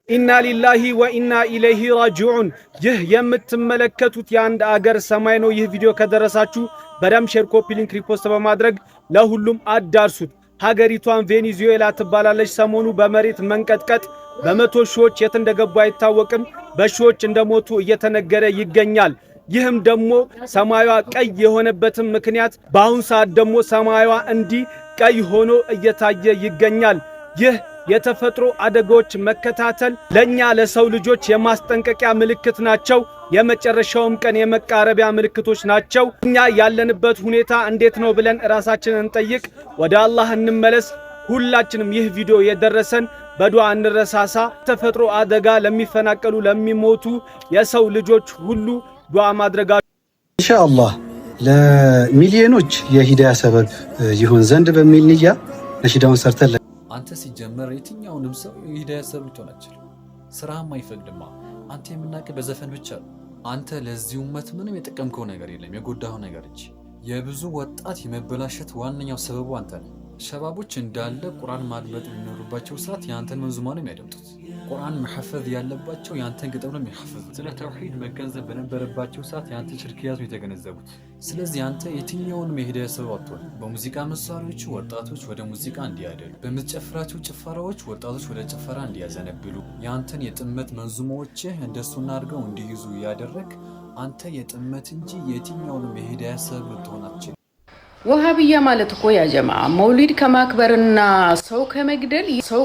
ኢና ሊላሂ ወኢና ኢለይሂ ራጂዑን። ይህ የምትመለከቱት የአንድ አገር ሰማይ ነው። ይህ ቪዲዮ ከደረሳችሁ በደም ሼር፣ ኮፒ ሊንክ፣ ሪፖስት በማድረግ ለሁሉም አዳርሱት። ሀገሪቷን ቬኔዙዌላ ትባላለች። ሰሞኑ በመሬት መንቀጥቀጥ በመቶ ሺዎች የት እንደገቡ አይታወቅም፣ በሺዎች እንደሞቱ እየተነገረ ይገኛል። ይህም ደግሞ ሰማያዋ ቀይ የሆነበትም ምክንያት በአሁን ሰዓት ደግሞ ሰማያዋ እንዲህ ቀይ ሆኖ እየታየ ይገኛል። ይህ የተፈጥሮ አደጋዎች መከታተል ለኛ ለሰው ልጆች የማስጠንቀቂያ ምልክት ናቸው። የመጨረሻውም ቀን የመቃረቢያ ምልክቶች ናቸው። እኛ ያለንበት ሁኔታ እንዴት ነው ብለን ራሳችንን እንጠይቅ፣ ወደ አላህ እንመለስ። ሁላችንም ይህ ቪዲዮ የደረሰን በዱዓ እንረሳሳ። ተፈጥሮ አደጋ ለሚፈናቀሉ ለሚሞቱ የሰው ልጆች ሁሉ ዱዓ ማድረጋችሁ ኢንሻአላህ ለሚሊዮኖች የሂዳያ ሰበብ ይሁን ዘንድ በሚል ንያ ነሽዳውን ሰርተን አንተ ሲጀመር የትኛውንም ሰው የሂዳያ ሰበብ ልትሆን አትችልም። ስራህም አይፈቅድማ። አንተ የምናውቅ በዘፈን ብቻ ነው። አንተ ለዚህ ኡመት ምንም የጠቀምከው ነገር የለም የጎዳኸው ነገር እንጂ። የብዙ ወጣት የመበላሸት ዋነኛው ሰበቡ አንተ ነህ። ሸባቦች እንዳለ ቁርአን ማድመጥ የሚኖርባቸው ሰዓት ያንተን መንዙማ ነው የሚያደምጡት። ቁርአን መሐፈዝ ያለባቸው ያንተን ግጥም ነው የሚሐፈዙት። ስለ ተውሂድ መገንዘብ በነበረባቸው ሰዓት ያንተን ሽርክያት ነው የተገነዘቡት። ስለዚህ አንተ የትኛውንም የሂዳያ ሰበብ አትሆን። በሙዚቃ መሳሪያዎች ወጣቶች ወደ ሙዚቃ እንዲያደሉ፣ በምትጨፍራቸው ጭፈራዎች ወጣቶች ወደ ጭፈራ እንዲያዘነብሉ፣ ያንተን የጥመት መንዙማዎችህ እንደሱና አድርገው እንዲይዙ ያደረግ አንተ የጥመት እንጂ የትኛውንም የሂዳያ ሰበብ ልትሆን አትችልም። ወሃብያ ማለት እኮ ያ ጀማ መውሊድ ከማክበርና ሰው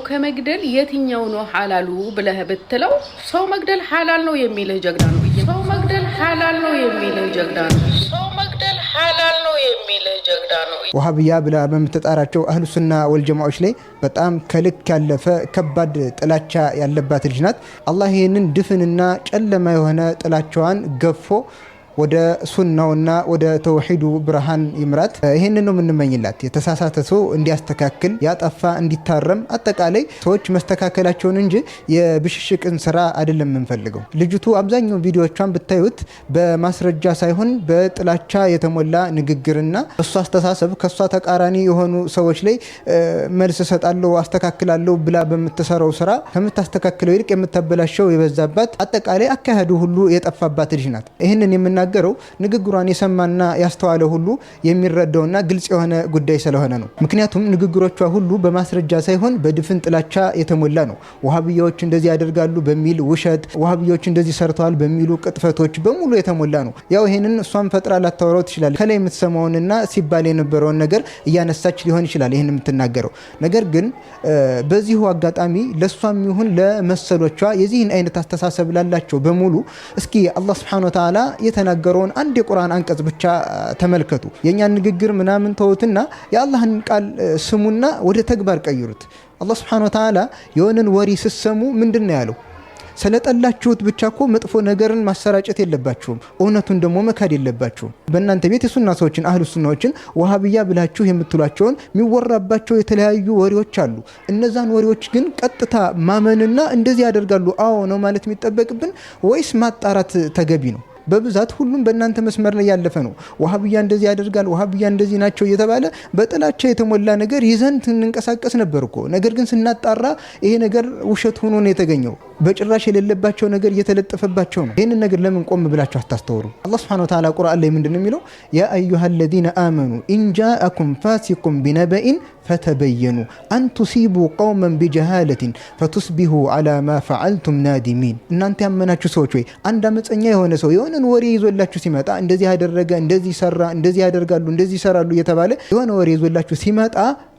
ከመግደል የትኛው ነው ሐላሉ ብለህ ብትለው ሰው መግደል ሐላል ነው የሚልህ ጀግና ነው። ሰው መግደል ሐላል ነው የሚልህ ጀግና ነው። ሰው መግደል ሐላል ነው የሚልህ ጀግና ነው። ወሃብያ ብላ በምትጣራቸው አህሉ ሱና ወልጀማዎች ላይ በጣም ከልክ ያለፈ ከባድ ጥላቻ ያለባት ልጅ ናት። አላህ ይህንን ድፍንና ጨለማ የሆነ ጥላቻዋን ገፎ ወደ ሱናውና ወደ ተውሂዱ ብርሃን ይምራት። ይሄንን ነው የምንመኝላት። የተሳሳተ ሰው እንዲያስተካክል፣ ያጠፋ እንዲታረም፣ አጠቃላይ ሰዎች መስተካከላቸውን እንጂ የብሽሽቅን ስራ አይደለም የምንፈልገው። ልጅቱ አብዛኛው ቪዲዮቿን ብታዩት በማስረጃ ሳይሆን በጥላቻ የተሞላ ንግግርና እሷ አስተሳሰብ ከሷ ተቃራኒ የሆኑ ሰዎች ላይ መልስ ሰጣለሁ አስተካክላለሁ ብላ በምትሰራው ስራ ከምታስተካክለው ይልቅ የምታበላሸው የበዛባት፣ አጠቃላይ አካሄዱ ሁሉ የጠፋባት ልጅ ናት። ይሄንን ገረው ንግግሯን የሰማና ያስተዋለ ሁሉ የሚረዳውና ግልጽ የሆነ ጉዳይ ስለሆነ ነው። ምክንያቱም ንግግሮቿ ሁሉ በማስረጃ ሳይሆን በድፍን ጥላቻ የተሞላ ነው። ወሃብያዎች እንደዚህ ያደርጋሉ በሚል ውሸት፣ ወሃብያዎች እንደዚህ ሰርተዋል በሚሉ ቅጥፈቶች በሙሉ የተሞላ ነው። ያው ይሄንን እሷን ፈጥራ ላታወራው ትችላለች። ከላይ የምትሰማውንና ሲባል የነበረውን ነገር እያነሳች ሊሆን ይችላል ይሄን የምትናገረው። ነገር ግን በዚሁ አጋጣሚ ለሷም ይሁን ለመሰሎቿ የዚህን አይነት አስተሳሰብ ላላቸው በሙሉ እስኪ አላህ Subhanahu Wa Ta'ala የተናገረውን አንድ የቁርአን አንቀጽ ብቻ ተመልከቱ። የኛን ንግግር ምናምን ተውትና የአላህን ቃል ስሙና ወደ ተግባር ቀይሩት። አላህ Subhanahu Wa Ta'ala የሆነን ወሬ ሲሰሙ ምንድነው ያለው? ስለጠላችሁት ብቻ እኮ መጥፎ ነገርን ማሰራጨት የለባችሁም፣ እውነቱን ደግሞ መካድ የለባችሁም። በእናንተ ቤት የሱና ሰዎችን አህሉ ሱናዎችን ወሃብያ ብላችሁ የምትሏቸውን የሚወራባቸው የተለያዩ ወሬዎች አሉ። እነዛን ወሬዎች ግን ቀጥታ ማመንና እንደዚህ ያደርጋሉ አዎ ነው ማለት የሚጠበቅብን ወይስ ማጣራት ተገቢ ነው? በብዛት ሁሉም በእናንተ መስመር ላይ ያለፈ ነው። ወሃብያ እንደዚህ ያደርጋል፣ ወሃብያ እንደዚህ ናቸው እየተባለ በጥላቻ የተሞላ ነገር ይዘን እንንቀሳቀስ ነበር እኮ። ነገር ግን ስናጣራ ይሄ ነገር ውሸት ሆኖ ነው የተገኘው። በጭራሽ የሌለባቸው ነገር እየተለጠፈባቸው ነው። ይህንን ነገር ለምን ቆም ብላችሁ አታስተውሩ? አላህ Subhanahu Wa Ta'ala ቁርአን ላይ ምንድነው የሚለው? ያ አዩሃ الذين آمنوا إن جاءكم فاسق بنبأ فتبينوا أن تصيبوا قوما بجهالة فتصبحوا على ما فعلتم نادمين። እናንተ ያመናችሁ ሰዎች ወይ አንድ አመፀኛ የሆነ ሰው የሆነን ወሬ ይዞላችሁ ሲመጣ እንደዚህ ያደረገ፣ እንደዚህ ሰራ፣ እንደዚህ ያደርጋሉ፣ እንደዚህ ይሰራሉ እየተባለ የሆነ ወሬ ይዞላችሁ ሲመጣ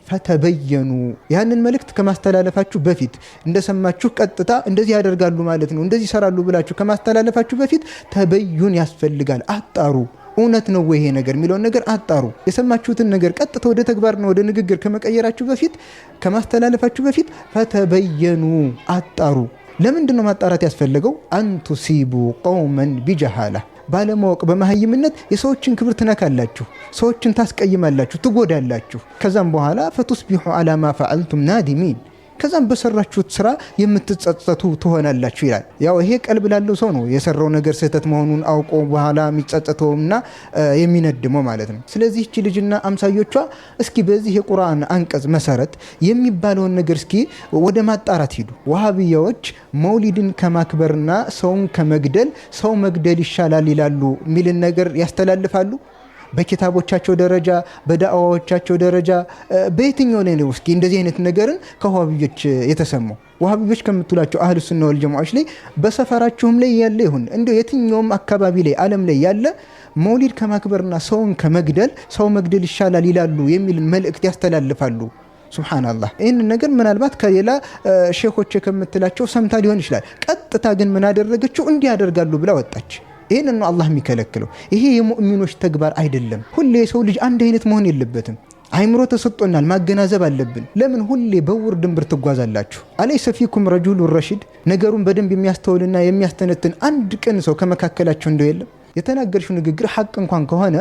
ፈተበየኑ ያንን መልእክት ከማስተላለፋችሁ በፊት እንደሰማችሁ ቀጥታ እንደዚህ ያደርጋሉ ማለት ነው እንደዚህ ይሰራሉ ብላችሁ ከማስተላለፋችሁ በፊት ተበዩን ያስፈልጋል። አጣሩ። እውነት ነው ወይ ይሄ ነገር የሚለውን ነገር አጣሩ። የሰማችሁትን ነገር ቀጥታ ወደ ተግባርና ወደ ንግግር ከመቀየራችሁ በፊት ከማስተላለፋችሁ በፊት ፈተበየኑ አጣሩ። ለምንድን ነው ማጣራት ያስፈልገው? አንቱሲቡ ቀውመን ቢጀሃላ ባለማወቅ በመሀይምነት የሰዎችን ክብር ትነካላችሁ፣ ሰዎችን ታስቀይማላችሁ፣ ትጎዳላችሁ። ከዛም በኋላ ፈቱስቢሑ አላ ማ ፈዐልቱም ናዲሚን ከዛም በሰራችሁት ስራ የምትጸጸቱ ትሆናላችሁ ይላል። ያው ይሄ ቀልብ ላለው ሰው ነው የሰራው ነገር ስህተት መሆኑን አውቆ በኋላ የሚጸጸተውና የሚነድመው ማለት ነው። ስለዚህ እቺ ልጅና አምሳዮቿ እስኪ በዚህ የቁርአን አንቀጽ መሰረት የሚባለውን ነገር እስኪ ወደ ማጣራት ሂዱ። ወሃቢያዎች መውሊድን ከማክበርና ሰውን ከመግደል ሰው መግደል ይሻላል ይላሉ የሚልን ነገር ያስተላልፋሉ። በኪታቦቻቸው ደረጃ በዳዕዋዎቻቸው ደረጃ በየትኛው ላይ ነው እስኪ እንደዚህ አይነት ነገርን ከዋሃቢዎች የተሰማው? ዋሃቢዎች ከምትሏቸው አህሉ ሱና ወል ጀማዓዎች ላይ በሰፈራችሁም ላይ ያለ ይሁን እንደው የትኛውም አካባቢ ላይ ዓለም ላይ ያለ መውሊድ ከማክበርና ሰውን ከመግደል ሰው መግደል ይሻላል ይላሉ የሚል መልእክት ያስተላልፋሉ? ሱብሃንአላህ። ይህንን ነገር ምናልባት ከሌላ ሼኾች ከምትላቸው ሰምታ ሊሆን ይችላል። ቀጥታ ግን ምን አደረገችው? እንዲህ ያደርጋሉ ብላ ወጣች። ይህንን ነው አላህ የሚከለክለው። ይሄ የሙእሚኖች ተግባር አይደለም። ሁሌ የሰው ልጅ አንድ አይነት መሆን የለበትም። አይምሮ ተሰጥቶናል፣ ማገናዘብ አለብን። ለምን ሁሌ በውር ድንብር ትጓዛላችሁ? አለይሰ ፊኩም ረጁሉ ረሺድ፣ ነገሩን በደንብ የሚያስተውልና የሚያስተነትን አንድ ቀን ሰው ከመካከላችሁ እንደው የለም? የተናገርሽው ንግግር ሐቅ እንኳን ከሆነ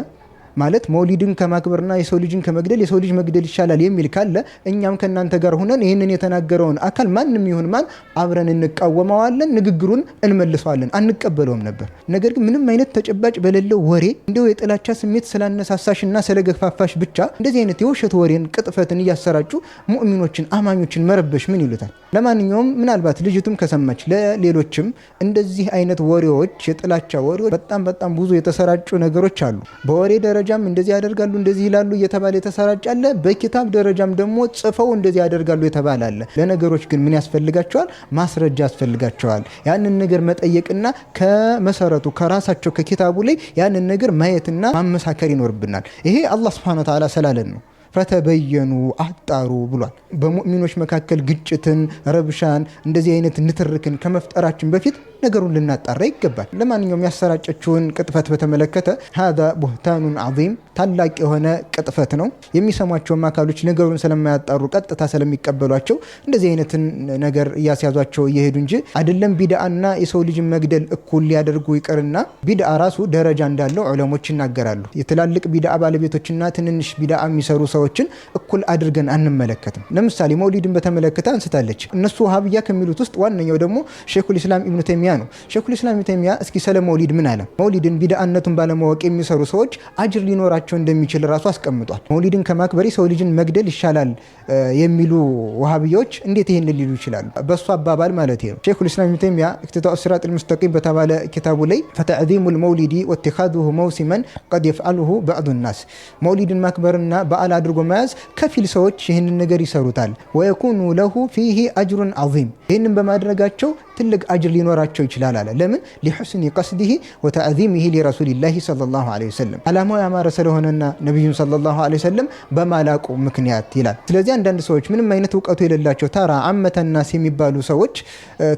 ማለት መውሊድን ከማክበርና የሰው ልጅን ከመግደል የሰው ልጅ መግደል ይሻላል የሚል ካለ እኛም ከናንተ ጋር ሆነን ይህንን የተናገረውን አካል ማንም ይሁን ማን አብረን እንቃወመዋለን፣ ንግግሩን እንመልሰዋለን፣ አንቀበለውም ነበር። ነገር ግን ምንም አይነት ተጨባጭ በሌለው ወሬ እንደው የጥላቻ ስሜት ስላነሳሳሽና ስለገፋፋሽ ብቻ እንደዚህ አይነት የውሸት ወሬን ቅጥፈትን እያሰራጩ ሙእሚኖችን አማኞችን መረበሽ ምን ይሉታል? ለማንኛውም ምናልባት ልጅቱም ከሰማች ለሌሎችም እንደዚህ አይነት ወሬዎች የጥላቻ ወሬዎች በጣም ብዙ የተሰራጩ ነገሮች አሉ። በወሬ ደረጃም እንደዚህ ያደርጋሉ እንደዚህ ይላሉ እየተባለ የተሰራጫለ፣ በኪታብ ደረጃም ደግሞ ጽፈው እንደዚህ ያደርጋሉ የተባለ አለ። ለነገሮች ግን ምን ያስፈልጋቸዋል? ማስረጃ ያስፈልጋቸዋል። ያንን ነገር መጠየቅና ከመሰረቱ ከራሳቸው ከኪታቡ ላይ ያንን ነገር ማየትና ማመሳከር ይኖርብናል። ይሄ አላህ Subhanahu Wa Ta'ala ስላለን ነው። ፈተበየኑ አጣሩ ብሏል። በሙእሚኖች መካከል ግጭትን፣ ረብሻን፣ እንደዚህ አይነት ንትርክን ከመፍጠራችን በፊት ነገሩን ልናጣራ ይገባል። ለማንኛውም ያሰራጨችውን ቅጥፈት በተመለከተ هذا بهتان عظيم ታላቅ የሆነ ቅጥፈት ነው። የሚሰሟቸውም አካሎች ነገሩን ስለማያጣሩ ቀጥታ ስለሚቀበሏቸው እንደዚህ አይነትን ነገር እያስያዟቸው እየሄዱ እንጂ አይደለም ቢድአና የሰው ልጅ መግደል እኩል ሊያደርጉ ይቅርና ቢድአ ራሱ ደረጃ እንዳለው ዑለሞች ይናገራሉ። የትላልቅ ቢድአ ባለቤቶችና ትንንሽ ቢድአ የሚሰሩ ሰዎችን እኩል አድርገን አንመለከትም። ለምሳሌ መውሊድን በተመለከተ አንስታለች። እነሱ ወሃቢያ ከሚሉት ውስጥ ዋነኛው ደግሞ ሼኹል ኢስላም ኢብኑ ተይሚያ ነው። ሼኹል ኢስላም ኢብኑ ተይሚያ እስኪ ስለ መውሊድ ምን አለ? መውሊድን ቢድአነቱን ባለማወቅ የሚሰሩ ሰዎች አጅር ሊኖራቸው እንደሚችል ራሱ አስቀምጧል። መውሊድን ከማክበር ሰው ልጅን መግደል ይሻላል የሚሉ ወሃቢያዎች እንዴት ይሄን ሊሉ ይችላሉ? በሱ አባባል ማለት ነው። ሼኹል ኢስላም ኢብኑ ተይሚያ ኢክቲዳኡ ሲራጢል ሙስተቂም በተባለ ኪታቡ ላይ ፈተዕዚሙል መውሊዲ ወኢትኻዙሁ መውሲመን ቀድ የፍዐሉሁ በዕዱ ናስ፣ መውሊድን ማክበርና በዓል አድርጎ መያዝ ከፊል ሰዎች ይህንን ነገር ይሰሩታል። ወየኩኑ ለሁ ፊሂ አጅሩን ዐዚም፣ ይህንን በማድረጋቸው ትልቅ አጅር ሊኖራቸው ይችላል አለ። ለምን? ሊሑስኒ ቀስዲሂ ወተዕዚሚሂ ሊረሱሊላሂ ሰለላሁ ዐለይሂ ወሰለም፣ ዓላማው ያማረ ስለሆነና ነቢዩን ሰለላሁ ዐለይሂ ወሰለም በማላቁ ምክንያት ይላል። ስለዚህ አንዳንድ ሰዎች ምንም አይነት እውቀቱ የሌላቸው ተራ አመተናስ የሚባሉ ሰዎች፣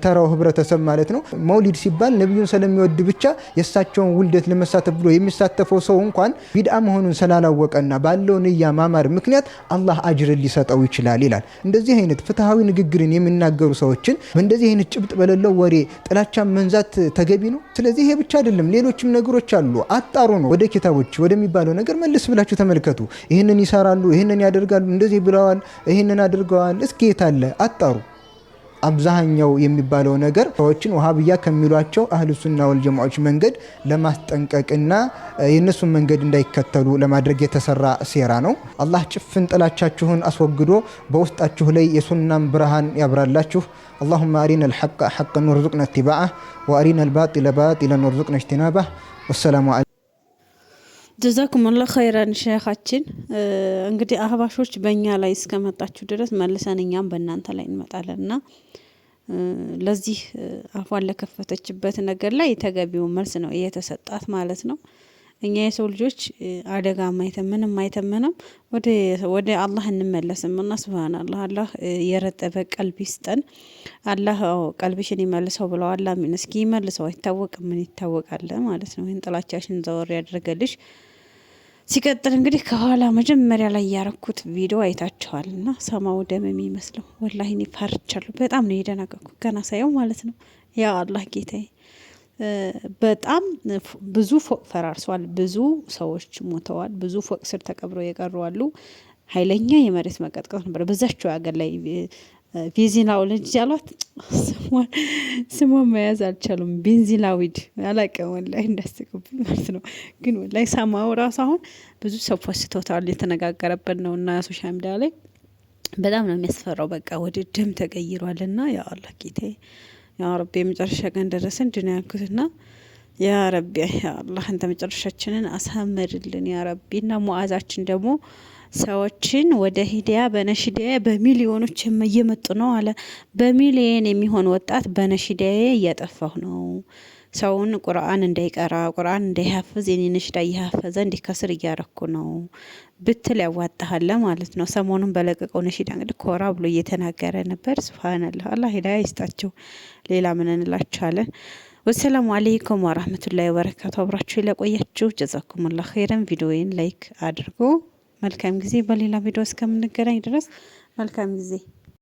ተራው ህብረተሰብ ማለት ነው፣ መውሊድ ሲባል ነቢዩን ስለሚወድ ብቻ የእሳቸውን ውልደት ለመሳተፍ ብሎ የሚሳተፈው ሰው እንኳን ቢድአ መሆኑን ስላላወቀና ባለው ንያ ማማር ምክንያት አላህ አጅርን ሊሰጠው ይችላል ይላል። እንደዚህ አይነት ፍትሃዊ ንግግርን የሚናገሩ ሰዎችን በእንደዚህ አይነት ጭብጥ በሌለው ወሬ ጥላቻን መንዛት ተገቢ ነው? ስለዚህ ይሄ ብቻ አይደለም፣ ሌሎችም ነገሮች አሉ። አጣሩ ነው። ወደ ኪታቦች ወደሚባለው ነገር መልስ ብላችሁ ተመልከቱ። ይህንን ይሰራሉ፣ ይህንን ያደርጋሉ፣ እንደዚህ ብለዋል፣ ይህንን አድርገዋል፣ እስኪ የታለ? አጣሩ። አብዛኛው የሚባለው ነገር ሰዎችን ወሃቢያ ከሚሏቸው አህሉ ሱና ወል ጀማዓዎች መንገድ ለማስጠንቀቅና የነሱን መንገድ እንዳይከተሉ ለማድረግ የተሰራ ሴራ ነው። አላህ ጭፍን ጥላቻችሁን አስወግዶ በውስጣችሁ ላይ የሱናን ብርሃን ያብራላችሁ። اللهم أرنا الحق حقا وارزقنا اتباعه وأرنا الباطل باطلا وارزقنا اجتنابه والسلام عليكم ጀዛኩም አላህ ኸይራን ሼኻችን። እንግዲህ አህባሾች በእኛ ላይ እስከመጣችሁ ድረስ መልሰን እኛም በእናንተ ላይ እንመጣለንና ለዚህ አፏን ለከፈተችበት ነገር ላይ ተገቢው መልስ ነው እየተሰጣት ማለት ነው። እኛ የሰው ልጆች አደጋ ማይተምንም ወደ አላህ እንመለስም እና ሱብሃንአላህ አላህ የረጠበ ቀልብ ይስጠን። አላህ ቀልብሽን ይመልሰው ብለው አላህ ምን እስኪ ይመልሰው አይታወቅም፣ ምን ይታወቃል ማለት ነው። ይሄን ጥላቻሽን ዘወር ያደርገልሽ። ሲቀጥል እንግዲህ ከኋላ መጀመሪያ ላይ ያረኩት ቪዲዮ አይታችኋልና ሰማው ደም የሚመስለው ወላሂ እኔ ፈርቻለሁ። በጣም ነው የደነገጥኩት ገና ሳየው ማለት ነው። ያ አላህ ጌታዬ፣ በጣም ብዙ ፎቅ ፈራርሷል፣ ብዙ ሰዎች ሞተዋል፣ ብዙ ፎቅ ስር ተቀብረው የቀሩ አሉ። ኃይለኛ የመሬት መቀጥቀጥ ነበር በዛቸው ሀገር ላይ ቤንዚናዊድ ያሏት ስሟን መያዝ አልቻሉም። ቤንዚናዊድ አላውቅም ወላሂ እንዳስቁብኝ ማለት ነው። ግን ወላሂ ሰማው ራሱ አሁን ብዙ ሰው ፖስቶታል የተነጋገረበት ነው እና ሶሻል ሚዲያ ላይ በጣም ነው የሚያስፈራው። በቃ ወደ ደም ተቀይሯልና ያ አላህ ጌታዬ ያ ረቢ የመጨረሻ ቀን ደረሰን እንድን ያልኩትና ያ ረቢ ያ አላህ አንተ መጨረሻችንን አሳምርልን ያ ረቢ። እና ሙአዛችን ደግሞ ሰዎችን ወደ ሂዳያ በነሽዳያ በሚሊዮኖች እየመጡ ነው አለ። በሚሊዮን የሚሆን ወጣት በነሽዳያ እያጠፋሁ ነው። ሰውን ቁርአን እንዳይቀራ ቁርአን እንዳይሐፍዝ የኔ ነሽዳ እየሐፈዘ እንዲከስር እያረኩ ነው ብትል ያዋጣሃል ማለት ነው። ሰሞኑን በለቀቀው ነሽዳ እንግዲህ ኮራ ብሎ እየተናገረ ነበር። ሱብሃንአላህ አላህ ሂዳያ ይስጣቸው። ሌላ ምን እንላችኋለን? ወሰላሙ አለይኩም ወራህመቱላሂ ወበረካቱ። አብራችሁ ለቆያችሁ ጀዛኩሙላህ ኸይረን። ቪዲዮዬን ላይክ አድርጉ። መልካም ጊዜ። በሌላ ቪዲዮ እስከምንገናኝ ድረስ መልካም ጊዜ።